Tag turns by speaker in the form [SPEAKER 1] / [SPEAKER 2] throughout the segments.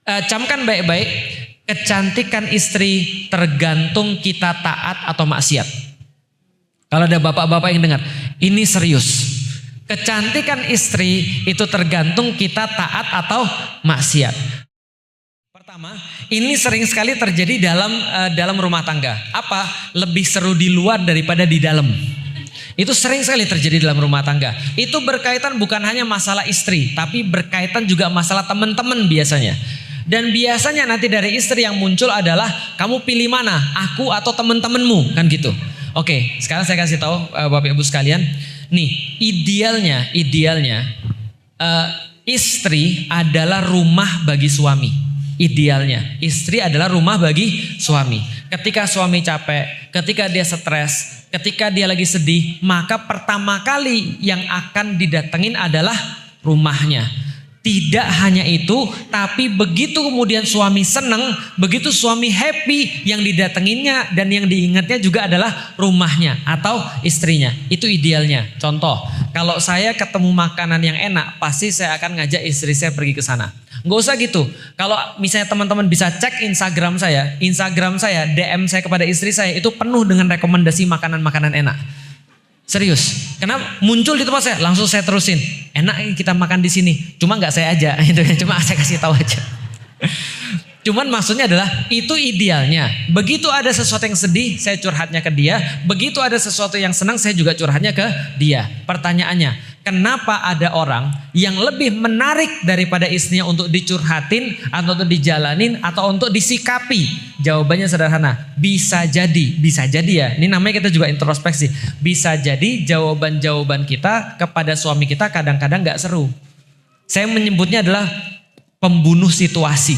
[SPEAKER 1] Camkan baik-baik, kecantikan istri tergantung kita taat atau maksiat. Kalau ada bapak-bapak yang dengar, ini serius. Kecantikan istri itu tergantung kita taat atau maksiat. Pertama, ini sering sekali terjadi dalam rumah tangga. Apa? Lebih seru di luar daripada di dalam. Itu sering sekali terjadi dalam rumah tangga. Itu berkaitan bukan hanya masalah istri, tapi berkaitan juga masalah teman-teman biasanya. Dan biasanya nanti dari istri yang muncul adalah, kamu pilih mana, aku atau teman-temanmu, kan gitu. Oke, sekarang saya kasih tahu Bapak Ibu sekalian. Nih, idealnya istri adalah rumah bagi suami. Idealnya istri adalah rumah bagi suami. Ketika suami capek, ketika dia stres, ketika dia lagi sedih, maka pertama kali yang akan didatengin adalah rumahnya. Tidak hanya itu, tapi begitu kemudian suami senang, begitu suami happy, yang didatenginnya dan yang diingatnya juga adalah rumahnya atau istrinya. Itu idealnya. Contoh, kalau saya ketemu makanan yang enak, pasti saya akan ngajak istri saya pergi ke sana. Nggak usah gitu. Kalau misalnya teman-teman bisa cek Instagram saya, DM saya kepada istri saya itu penuh dengan rekomendasi makanan-makanan enak. Serius, karena muncul di tempat saya, langsung saya terusin. Enak kita makan di sini, cuma nggak saya aja, cuma saya kasih tahu aja. Cuman maksudnya adalah itu idealnya. Begitu ada sesuatu yang sedih, saya curhatnya ke dia. Begitu ada sesuatu yang senang, saya juga curhatnya ke dia. Pertanyaannya, kenapa ada orang yang lebih menarik daripada istrinya untuk dicurhatin, atau untuk dijalanin, atau untuk disikapi? Jawabannya sederhana, bisa jadi ya. Ini namanya kita juga introspeksi. Bisa jadi jawaban-jawaban kita kepada suami kita kadang-kadang gak seru. Saya menyebutnya adalah pembunuh situasi.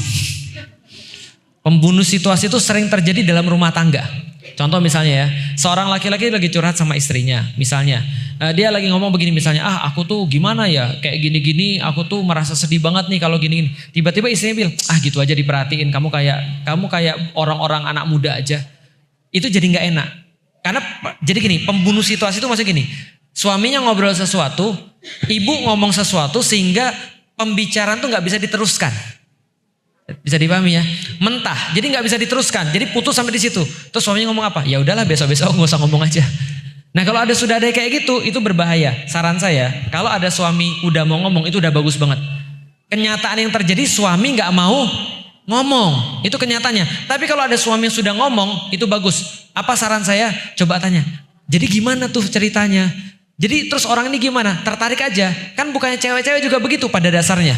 [SPEAKER 1] Pembunuh situasi itu sering terjadi dalam rumah tangga. Contoh misalnya ya, seorang laki-laki lagi curhat sama istrinya. Misalnya, dia lagi ngomong begini misalnya, aku tuh gimana ya, kayak gini-gini, aku tuh merasa sedih banget nih kalau gini-gini. Tiba-tiba istrinya bilang, gitu aja diperhatiin, kamu kayak orang-orang anak muda aja. Itu jadi nggak enak. Karena jadi gini, pembunuh situasi itu maksudnya gini, suaminya ngobrol sesuatu, ibu ngomong sesuatu sehingga pembicaraan tuh nggak bisa diteruskan. Bisa dipahami ya, mentah, jadi nggak bisa diteruskan, jadi putus sampai di situ. Terus suaminya ngomong apa? Ya udahlah besok-besok nggak usah ngomong aja. Nah kalau sudah ada kayak gitu, itu berbahaya. Saran saya, kalau ada suami udah mau ngomong, itu udah bagus banget. Kenyataan yang terjadi suami nggak mau ngomong, itu kenyataannya. Tapi kalau ada suami yang sudah ngomong, itu bagus. Apa saran saya? Coba tanya. Jadi gimana tuh ceritanya? Jadi terus orang ini gimana? Tertarik aja. Kan bukannya cewek-cewek juga begitu pada dasarnya.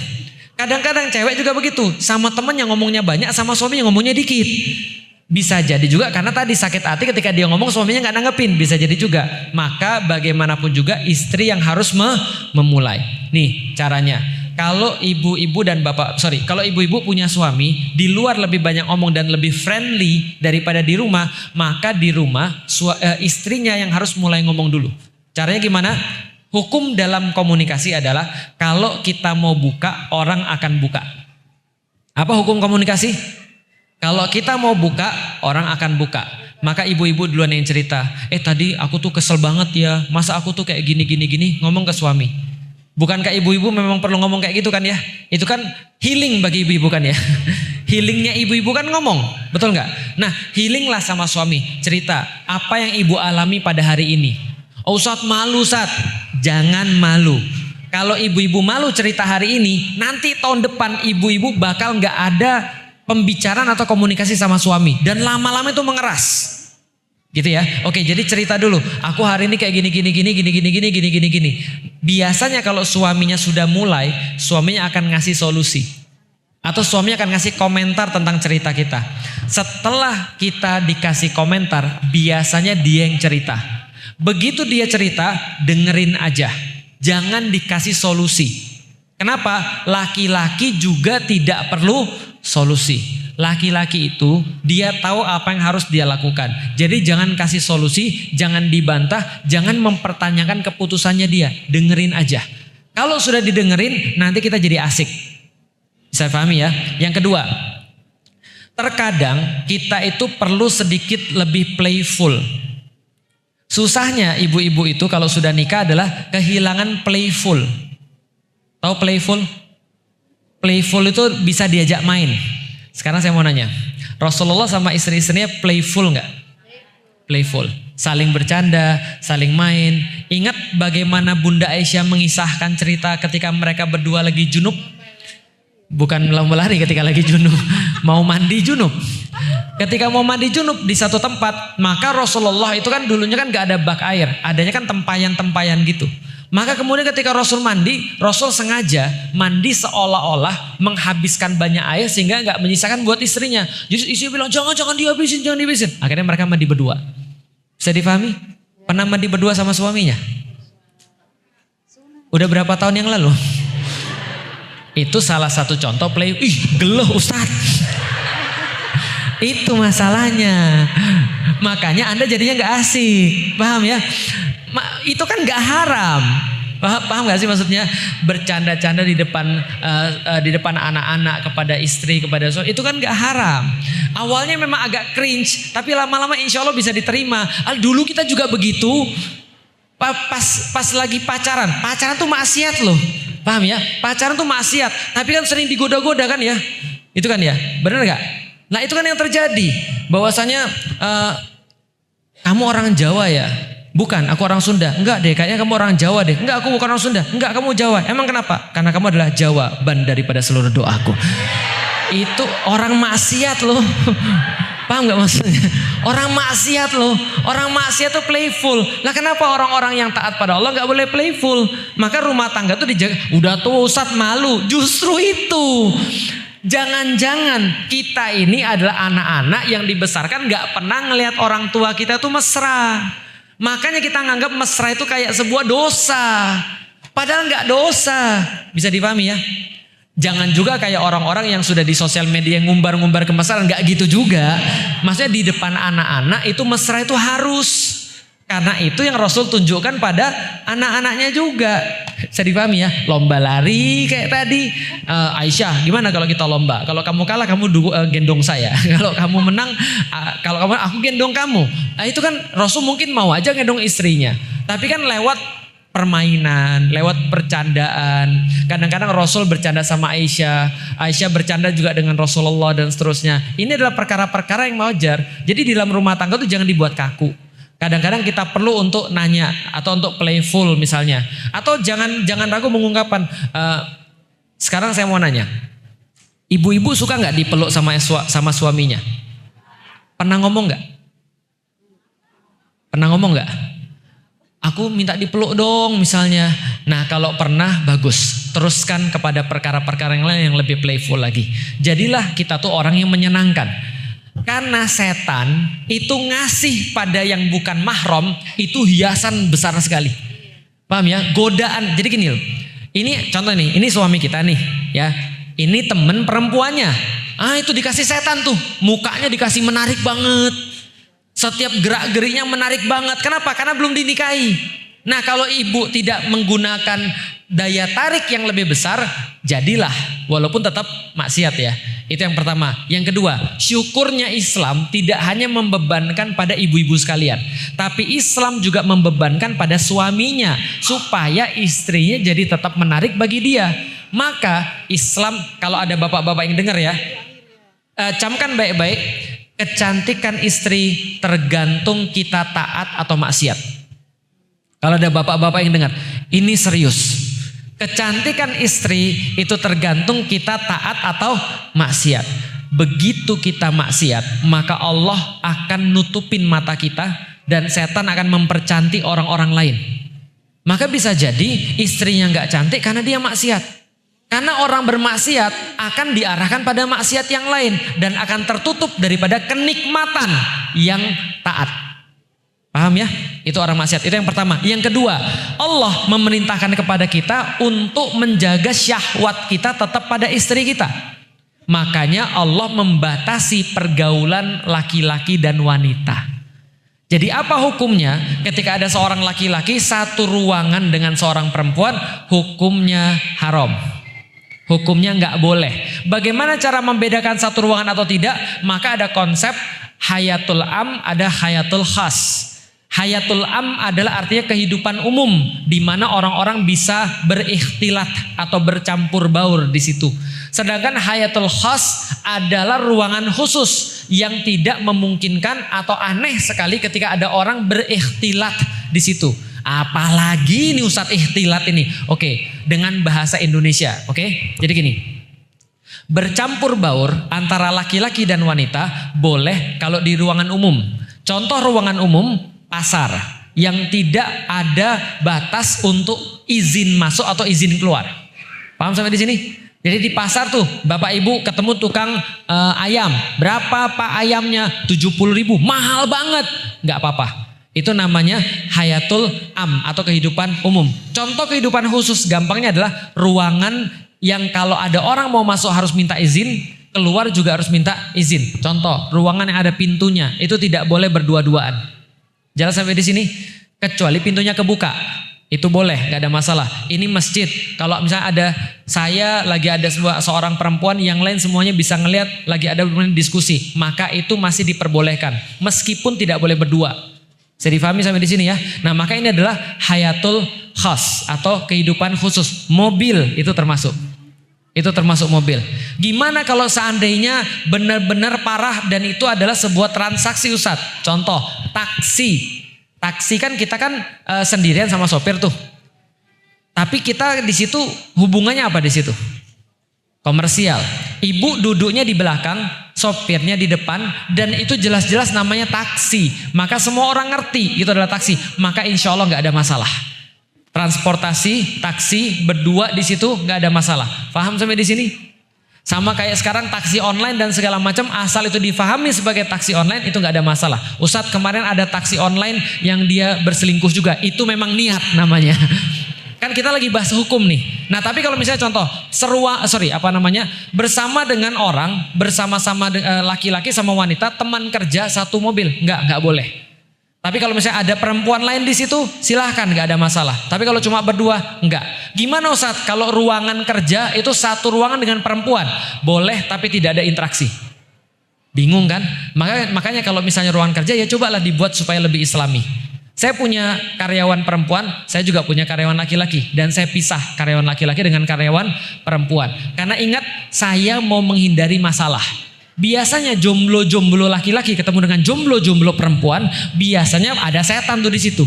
[SPEAKER 1] Kadang-kadang cewek juga begitu, sama temen yang ngomongnya banyak, sama suami yang ngomongnya dikit. Bisa jadi juga karena tadi sakit hati ketika dia ngomong suaminya gak nanggepin, bisa jadi juga. Maka bagaimanapun juga istri yang harus memulai. Nih caranya, kalau ibu-ibu punya suami, di luar lebih banyak ngomong dan lebih friendly daripada di rumah, maka di rumah istrinya yang harus mulai ngomong dulu. Caranya gimana? Hukum dalam komunikasi adalah kalau kita mau buka, orang akan buka. Apa hukum komunikasi? Kalau kita mau buka, orang akan buka. Maka ibu-ibu duluan yang cerita, tadi aku tuh kesel banget ya, masa aku tuh kayak gini, ngomong ke suami. Bukankah ibu-ibu memang perlu ngomong kayak gitu kan ya? Itu kan healing bagi ibu-ibu kan ya? Healingnya ibu-ibu kan ngomong, betul nggak? Nah healinglah sama suami, cerita apa yang ibu alami pada hari ini. Ustadz malu Ustadz. Jangan malu. Kalau ibu-ibu malu cerita hari ini, nanti tahun depan ibu-ibu bakal nggak ada pembicaraan atau komunikasi sama suami dan lama-lama itu mengeras. Gitu ya. Oke, jadi cerita dulu. Aku hari ini kayak gini. Biasanya kalau suaminya sudah mulai, suaminya akan ngasih solusi. Atau suaminya akan ngasih komentar tentang cerita kita. Setelah kita dikasih komentar, biasanya dia yang cerita. Begitu dia cerita, dengerin aja. Jangan dikasih solusi. Kenapa? Laki-laki juga tidak perlu solusi. Laki-laki itu dia tahu apa yang harus dia lakukan. Jadi jangan kasih solusi, jangan dibantah, jangan mempertanyakan keputusannya dia. Dengerin aja. Kalau sudah didengerin, nanti kita jadi asik. Bisa pahami ya? Yang kedua, terkadang kita itu perlu sedikit lebih playful. Susahnya ibu-ibu itu kalau sudah nikah adalah kehilangan playful. Tahu playful? Playful itu bisa diajak main. Sekarang saya mau nanya, Rasulullah sama istri-istrinya playful nggak? Playful, saling bercanda, saling main. Ingat bagaimana Bunda Aisyah mengisahkan cerita ketika mereka berdua lagi junub? Bukan lomba lari ketika lagi junub, mau mandi junub. Ketika mau mandi junub di satu tempat, maka Rasulullah itu kan dulunya kan gak ada bak air, adanya kan tempayan-tempayan gitu. Maka kemudian ketika Rasul mandi, Rasul sengaja mandi seolah-olah menghabiskan banyak air sehingga gak menyisakan buat istrinya. Justru istri bilang jangan dihabisin, jangan dihabisin. Akhirnya mereka mandi berdua. Bisa difahami? Pernah mandi berdua sama suaminya? Udah berapa tahun yang lalu? Itu salah satu contoh geluh Ustadz. Itu masalahnya. Makanya Anda jadinya gak asik. Paham ya? Itu kan gak haram. Paham gak sih maksudnya? Bercanda-canda di depan anak-anak, kepada istri, kepada suami. Itu kan gak haram. Awalnya memang agak cringe. Tapi lama-lama insya Allah bisa diterima. Dulu kita juga begitu. Pas lagi pacaran tuh maksiat loh. Paham ya? Pacaran tuh maksiat. Tapi kan sering digoda-goda kan ya? Itu kan ya? Benar gak? Nah itu kan yang terjadi. Bahwasanya kamu orang Jawa ya? Bukan, aku orang Sunda. Enggak deh, kayaknya kamu orang Jawa deh. Enggak, aku bukan orang Sunda. Enggak, kamu Jawa. Emang kenapa? Karena kamu adalah jawaban daripada seluruh doaku. Itu orang maksiat loh. Paham gak maksudnya? Orang maksiat loh. Orang maksiat tuh playful. Lah kenapa orang-orang yang taat pada Allah gak boleh playful? Maka rumah tangga tuh dijaga. Udah tuh Ustadz malu. Justru itu. Jangan-jangan kita ini adalah anak-anak yang dibesarkan gak pernah ngelihat orang tua kita tuh mesra. Makanya kita nganggap mesra itu kayak sebuah dosa. Padahal gak dosa. Bisa dipahami ya? Jangan juga kayak orang-orang yang sudah di sosial media ngumbar-ngumbar kemesraan, nggak gitu juga. Maksudnya di depan anak-anak itu mesra itu harus. Karena itu yang Rasul tunjukkan pada anak-anaknya juga. Bisa dipahami ya? Lomba lari kayak tadi. Aisyah, gimana kalau kita lomba? Kalau kamu kalah kamu gendong saya. Kalau kamu menang, aku gendong kamu. Nah, itu kan Rasul mungkin mau aja gendong istrinya. Tapi kan lewat permainan, lewat bercandaan. Kadang-kadang Rasul bercanda sama Aisyah. Aisyah bercanda juga dengan Rasulullah dan seterusnya. Ini adalah perkara-perkara yang wajar. Jadi di dalam rumah tangga tuh jangan dibuat kaku. Kadang-kadang kita perlu untuk nanya atau untuk playful misalnya. Atau jangan ragu mengungkapkan. Sekarang saya mau nanya. Ibu-ibu suka nggak dipeluk sama suaminya? Pernah ngomong nggak? Pernah ngomong nggak? Aku minta dipeluk dong misalnya. Nah kalau pernah bagus. Teruskan kepada perkara-perkara yang lain yang lebih playful lagi. Jadilah kita tuh orang yang menyenangkan. Karena setan itu ngasih pada yang bukan mahram itu hiasan besar sekali. Paham ya? Godaan. Jadi gini loh. Ini contoh nih. Ini suami kita nih ya. Ini temen perempuannya. Itu dikasih setan tuh. Mukanya dikasih menarik banget. Setiap gerak-geriknya menarik banget. Kenapa? Karena belum dinikahi. Nah kalau ibu tidak menggunakan daya tarik yang lebih besar, jadilah. Walaupun tetap maksiat ya. Itu yang pertama. Yang kedua, syukurnya Islam tidak hanya membebankan pada ibu-ibu sekalian. Tapi Islam juga membebankan pada suaminya. Supaya istrinya jadi tetap menarik bagi dia. Maka Islam, kalau ada bapak-bapak yang dengar ya. Camkan baik-baik. Kecantikan istri tergantung kita taat atau maksiat. Kalau ada bapak-bapak yang dengar, ini serius. Kecantikan istri itu tergantung kita taat atau maksiat. Begitu kita maksiat, maka Allah akan nutupin mata kita dan setan akan mempercantik orang-orang lain. Maka bisa jadi istrinya nggak cantik karena dia maksiat. Karena orang bermaksiat akan diarahkan pada maksiat yang lain dan akan tertutup daripada kenikmatan yang taat. Paham ya? Itu orang maksiat. Itu yang pertama. Yang kedua, Allah memerintahkan kepada kita untuk menjaga syahwat kita tetap pada istri kita. Makanya Allah membatasi pergaulan laki-laki dan wanita. Jadi apa hukumnya ketika ada seorang laki-laki satu ruangan dengan seorang perempuan, hukumnya haram. Hukumnya nggak boleh. Bagaimana cara membedakan satu ruangan atau tidak? Maka ada konsep hayatul am, ada hayatul khas. Hayatul am adalah artinya kehidupan umum di mana orang-orang bisa berikhtilat atau bercampur baur di situ. Sedangkan hayatul khas adalah ruangan khusus yang tidak memungkinkan atau aneh sekali ketika ada orang berikhtilat di situ. Apalagi ini Ustadz ikhtilat ini. Oke, dengan bahasa Indonesia. Oke, jadi gini. Bercampur baur antara laki-laki dan wanita boleh kalau di ruangan umum. Contoh ruangan umum pasar yang tidak ada batas untuk izin masuk atau izin keluar. Paham sampai di sini? Jadi di pasar tuh Bapak Ibu ketemu tukang ayam. Berapa Pak ayamnya? 70.000. Mahal banget. Nggak apa-apa. Itu namanya hayatul am atau kehidupan umum. Contoh kehidupan khusus gampangnya adalah ruangan yang kalau ada orang mau masuk harus minta izin, keluar juga harus minta izin. Contoh, ruangan yang ada pintunya itu tidak boleh berdua-duaan. Jalan sampai di sini, kecuali pintunya kebuka, itu boleh, nggak ada masalah. Ini masjid, kalau misalnya ada saya lagi ada seorang perempuan, yang lain semuanya bisa ngelihat lagi ada diskusi, maka itu masih diperbolehkan, meskipun tidak boleh berdua. Bisa difahami sampai di sini ya. Nah maka ini adalah hayatul khas atau kehidupan khusus. Mobil itu termasuk. Itu termasuk mobil. Gimana kalau seandainya benar-benar parah dan itu adalah sebuah transaksi Ustadz? Contoh, taksi. Taksi kan kita kan sendirian sama sopir tuh. Tapi kita di situ hubungannya apa di situ? Komersial. Ibu duduknya di belakang, sopirnya di depan, dan itu jelas-jelas namanya taksi. Maka semua orang ngerti itu adalah taksi. Maka insya Allah nggak ada masalah. Transportasi, taksi, berdua di situ nggak ada masalah. Paham sampai di sini? Sama kayak sekarang taksi online dan segala macam, asal itu difahami sebagai taksi online itu nggak ada masalah. Ustadz kemarin ada taksi online yang dia berselingkuh juga, itu memang niat namanya. Kan kita lagi bahas hukum nih. Nah tapi kalau misalnya contoh bersama dengan orang, bersama-sama laki-laki sama wanita, teman kerja satu mobil, nggak boleh. Tapi kalau misalnya ada perempuan lain di situ, silahkan, nggak ada masalah. Tapi kalau cuma berdua, enggak. Gimana Ustadz? Kalau ruangan kerja itu satu ruangan dengan perempuan, boleh tapi tidak ada interaksi. Bingung kan? Makanya kalau misalnya ruangan kerja ya cobalah dibuat supaya lebih islami. Saya punya karyawan perempuan, saya juga punya karyawan laki-laki, dan saya pisah karyawan laki-laki dengan karyawan perempuan. Karena ingat, saya mau menghindari masalah. Biasanya jomblo-jomblo laki-laki ketemu dengan jomblo-jomblo perempuan, biasanya ada setan tuh di situ.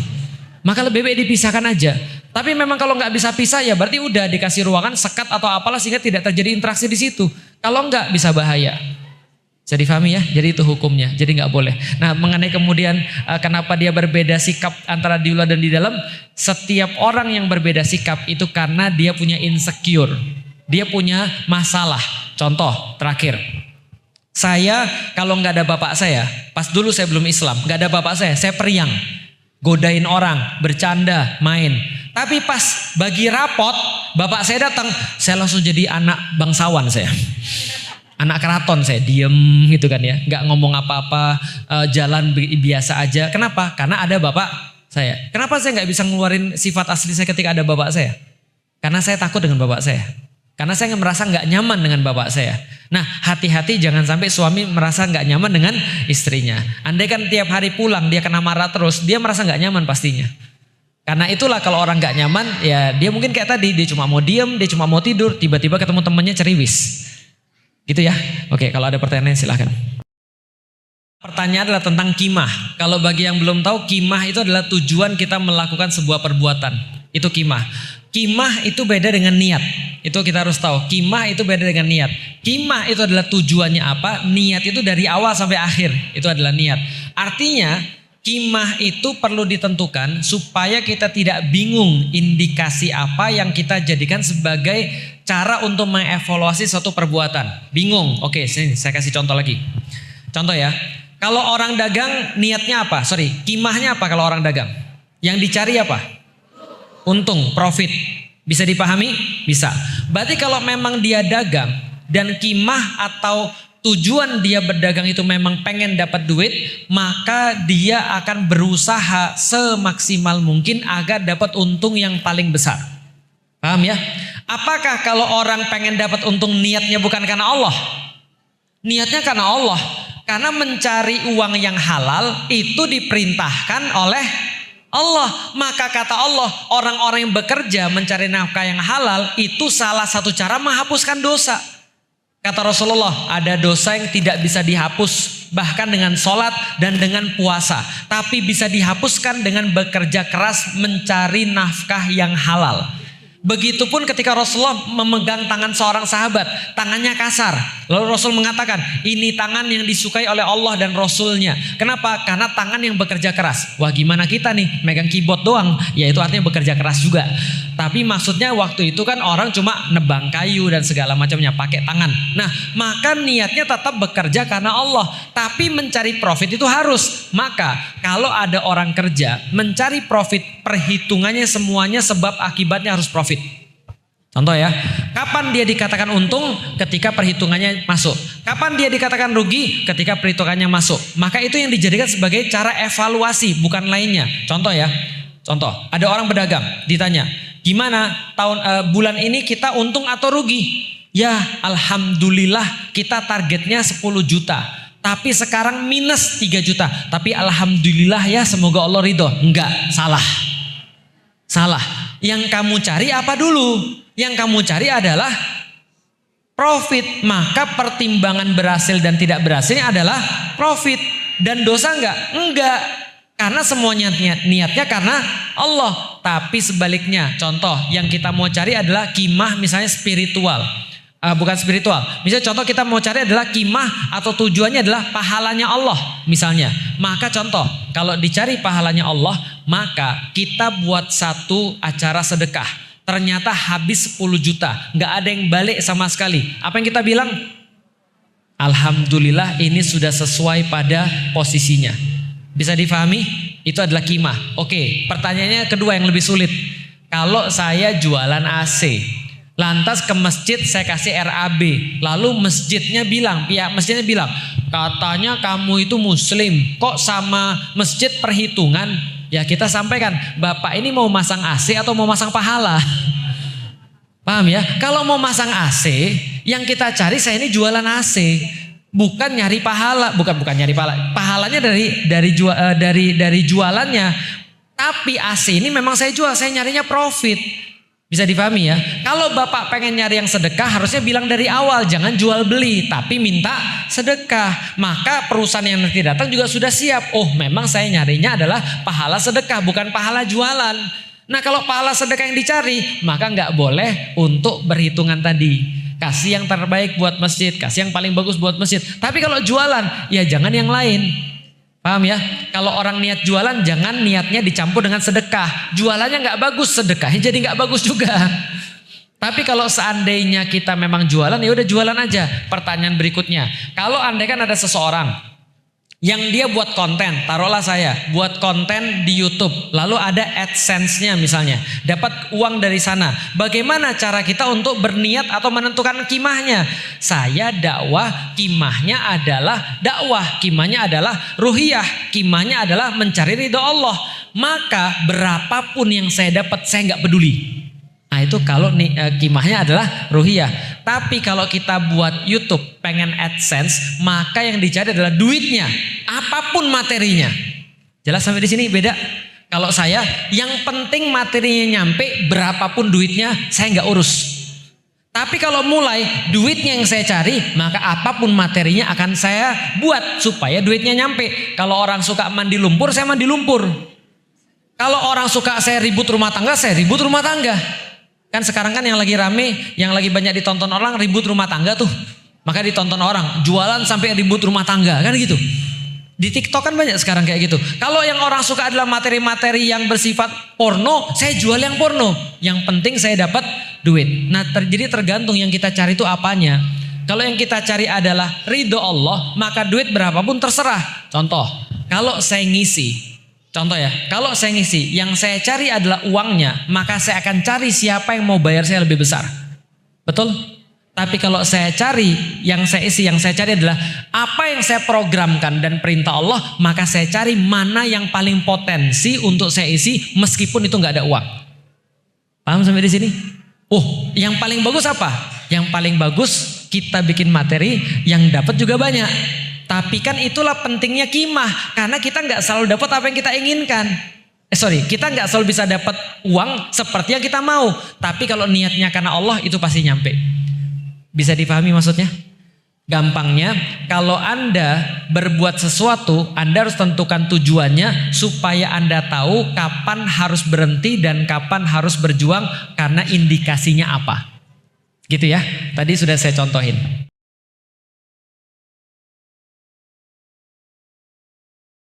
[SPEAKER 1] Maka lebih baik dipisahkan aja. Tapi memang kalau nggak bisa pisah ya berarti udah dikasih ruangan sekat atau apalah sehingga tidak terjadi interaksi di situ. Kalau nggak bisa bahaya. Bisa difahami ya? Jadi itu hukumnya. Jadi nggak boleh. Nah mengenai kemudian kenapa dia berbeda sikap antara di luar dan di dalam, setiap orang yang berbeda sikap itu karena dia punya insecure, dia punya masalah. Contoh terakhir. Saya kalau nggak ada bapak saya, pas dulu saya belum Islam, nggak ada bapak saya periang, godain orang, bercanda, main. Tapi pas bagi rapot, bapak saya datang, saya langsung jadi anak bangsawan saya, anak keraton saya, diem gitu kan ya, nggak ngomong apa-apa, jalan biasa aja. Kenapa? Karena ada bapak saya. Kenapa saya nggak bisa ngeluarin sifat asli saya ketika ada bapak saya? Karena saya takut dengan bapak saya. Karena saya merasa nggak nyaman dengan bapak saya. Nah hati-hati jangan sampai suami merasa nggak nyaman dengan istrinya. Andai kan tiap hari pulang dia kena marah terus, dia merasa nggak nyaman pastinya. Karena itulah kalau orang nggak nyaman ya dia mungkin kayak tadi, dia cuma mau diem, dia cuma mau tidur, tiba-tiba ketemu temannya ceriwis. Gitu ya. Oke, kalau ada pertanyaan silahkan. Pertanyaan adalah tentang kimah. Kalau bagi yang belum tahu, kimah itu adalah tujuan kita melakukan sebuah perbuatan. Itu kimah. Kimah itu beda dengan niat. Itu kita harus tahu. Kimah itu beda dengan niat. Kimah itu adalah tujuannya apa? Niat itu dari awal sampai akhir. Itu adalah niat. Artinya kimah itu perlu ditentukan supaya kita tidak bingung indikasi apa yang kita jadikan sebagai cara untuk mengevaluasi suatu perbuatan. Bingung. Oke, sini saya kasih contoh lagi. Contoh ya. Kalau orang dagang niatnya apa? Kimahnya apa kalau orang dagang? Yang dicari apa? Untung, profit. Bisa dipahami? Bisa. Berarti kalau memang dia dagang dan kimah atau tujuan dia berdagang itu memang pengen dapat duit, maka dia akan berusaha semaksimal mungkin agar dapat untung yang paling besar. Paham ya? Apakah kalau orang pengen dapat untung niatnya bukan karena Allah? Niatnya karena Allah. Karena mencari uang yang halal itu diperintahkan oleh Allah. Maka kata Allah, orang-orang yang bekerja mencari nafkah yang halal itu salah satu cara menghapuskan dosa. Kata Rasulullah, ada dosa yang tidak bisa dihapus bahkan dengan sholat dan dengan puasa, tapi bisa dihapuskan dengan bekerja keras mencari nafkah yang halal. Begitupun ketika Rasulullah memegang tangan seorang sahabat, tangannya kasar. Lalu Rasul mengatakan, ini tangan yang disukai oleh Allah dan Rasulnya. Kenapa? Karena tangan yang bekerja keras. Wah, gimana kita nih, megang keyboard doang? Ya itu artinya bekerja keras juga. Tapi maksudnya waktu itu kan orang cuma nebang kayu dan segala macamnya pakai tangan. Nah, maka niatnya tetap bekerja karena Allah. Tapi mencari profit itu harus. Maka kalau ada orang kerja mencari profit, perhitungannya semuanya sebab akibatnya harus profit. Contoh ya, kapan dia dikatakan untung? Ketika perhitungannya masuk. Kapan dia dikatakan rugi? Ketika perhitungannya masuk. Maka itu yang dijadikan sebagai cara evaluasi, bukan lainnya. Contoh ya, contoh, ada orang berdagang, ditanya, gimana bulan ini kita untung atau rugi? Ya, alhamdulillah kita targetnya 10 juta. Tapi sekarang minus 3 juta. Tapi alhamdulillah ya, semoga Allah ridho. Enggak, salah. Salah. Yang kamu cari apa dulu? Yang kamu cari adalah profit. Maka pertimbangan berhasil dan tidak berhasilnya adalah profit. Dan dosa enggak? Enggak. Karena semuanya niatnya karena Allah. Tapi sebaliknya, contoh yang kita mau cari adalah kimah misalnya spiritual. Bukan spiritual. Misalnya contoh kita mau cari adalah kimah atau tujuannya adalah pahalanya Allah misalnya. Maka contoh, kalau dicari pahalanya Allah, maka kita buat satu acara sedekah. Ternyata habis 10 juta. Nggak ada yang balik sama sekali. Apa yang kita bilang? Alhamdulillah ini sudah sesuai pada posisinya. Bisa difahami? Itu adalah kimah. Oke, pertanyaannya kedua yang lebih sulit. Kalau saya jualan AC, lantas ke masjid saya kasih RAB, lalu masjidnya bilang, pihak masjidnya bilang, katanya kamu itu muslim, kok sama masjid perhitungan? Ya kita sampaikan, Bapak ini mau masang AC atau mau masang pahala? Paham ya? Kalau mau masang AC, yang kita cari saya ini jualan AC, bukan nyari pahala, bukan nyari pahala. Pahalanya dari jualannya. Tapi AC ini memang saya jual, saya nyarinya profit. Bisa dipahami ya? Kalau Bapak pengen nyari yang sedekah harusnya bilang dari awal, jangan jual beli tapi minta sedekah. Maka perusahaan yang nanti datang juga sudah siap. Oh, memang saya nyarinya adalah pahala sedekah, bukan pahala jualan. Nah, kalau pahala sedekah yang dicari, maka nggak boleh untuk berhitungan tadi. Kasih yang terbaik buat masjid, kasih yang paling bagus buat masjid. Tapi kalau jualan, ya jangan yang lain. Paham ya? Kalau orang niat jualan, jangan niatnya dicampur dengan sedekah. Jualannya nggak bagus, sedekahnya jadi nggak bagus juga. Tapi kalau seandainya kita memang jualan, ya udah jualan aja. Pertanyaan berikutnya, kalau andai kan ada seseorang yang dia buat konten, taruhlah saya buat konten di YouTube, lalu ada AdSense-nya misalnya, dapat uang dari sana. Bagaimana cara kita untuk berniat atau menentukan kimahnya? Saya dakwah, kimahnya adalah dakwah, kimahnya adalah ruhiyah, kimahnya adalah mencari ridho Allah. Maka berapapun yang saya dapat, saya nggak peduli. Nah itu kalau kimahnya adalah ruhiyah. Tapi kalau kita buat YouTube pengen AdSense, maka yang dicari adalah duitnya, apapun materinya. Jelas sampai di sini beda? Kalau saya, yang penting materinya nyampe, berapapun duitnya saya nggak urus. Tapi kalau mulai duitnya yang saya cari, maka apapun materinya akan saya buat supaya duitnya nyampe. Kalau orang suka mandi lumpur, saya mandi lumpur. Kalau orang suka saya ribut rumah tangga, saya ribut rumah tangga. Kan sekarang kan yang lagi rame, yang lagi banyak ditonton orang ribut rumah tangga tuh. Maka ditonton orang, jualan sampai ribut rumah tangga, kan gitu. Di TikTok kan banyak sekarang kayak gitu. Kalau yang orang suka adalah materi-materi yang bersifat porno, saya jual yang porno. Yang penting saya dapat duit. Nah jadi tergantung yang kita cari itu apanya. Kalau yang kita cari adalah ridho Allah, maka duit berapapun terserah. Contoh, kalau saya ngisi, contoh ya, kalau saya ngisi, yang saya cari adalah uangnya, maka saya akan cari siapa yang mau bayar saya lebih besar. Betul? Tapi kalau saya cari, yang saya isi, yang saya cari adalah apa yang saya programkan dan perintah Allah, maka saya cari mana yang paling potensi untuk saya isi meskipun itu nggak ada uang. Paham sampai di sini? Oh, yang paling bagus apa? Yang paling bagus kita bikin materi yang dapat juga banyak. Tapi kan itulah pentingnya qimah, karena kita nggak selalu dapat apa yang kita inginkan. Kita nggak selalu bisa dapat uang seperti yang kita mau. Tapi kalau niatnya karena Allah itu pasti nyampe. Bisa dipahami maksudnya? Gampangnya, kalau Anda berbuat sesuatu, Anda harus tentukan tujuannya supaya Anda tahu kapan harus berhenti dan kapan harus berjuang karena indikasinya apa. Gitu ya. Tadi sudah saya contohin.